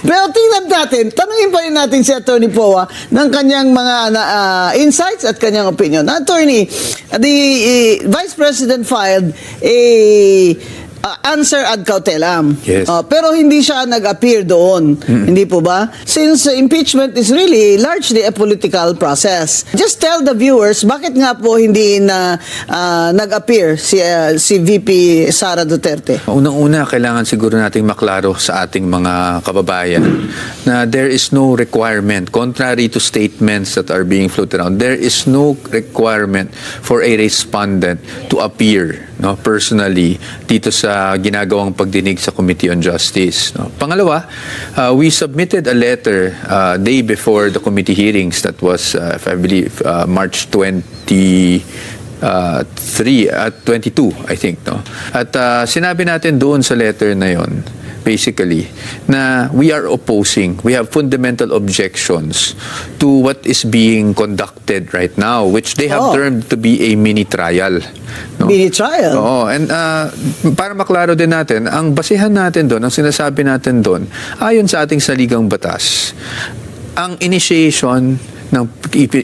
Pero tingnan natin, tanungin pa rin natin si Attorney Poa ng kanyang mga insights at kanyang opinion. Attorney, the Vice President filed a answer ad cautelam. Yes. Pero hindi siya nag-appear doon. Hindi po ba? Since impeachment is really largely a political process. Just tell the viewers, bakit nga po hindi na nag-appear si VP Sara Duterte? Unang-una, kailangan siguro nating maklaro sa ating mga kababayan na there is no requirement, contrary to statements that are being floated around, there is no requirement for a respondent to appear personally dito sa ginagawang pagdinig sa Committee on Justice. Pangalawa, we submitted a letter day before the committee hearings, that was, if I believe, March 22, I think. At sinabi natin doon sa letter na yon, basically, na we are opposing, we have fundamental objections to what is being conducted right now, which they have termed to be a mini trial. Mini trial? Oo, and para maklaro din natin, ang basihan natin doon, ang sinasabi natin doon, ayon sa ating saligang batas, ang initiation ng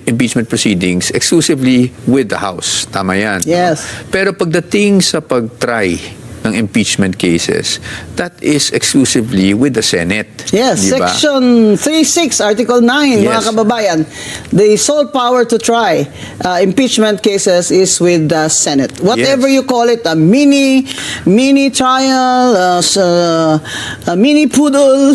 impeachment proceedings exclusively with the House. Tama yan. Yes. Pero pagdating sa pag-try ng impeachment cases, that is exclusively with the Senate. Yes, diba? Section 36, Article 9, mga Yes. kababayan. The sole power to try impeachment cases is with the Senate. Whatever Yes. you call it, a mini trial, a mini poodle.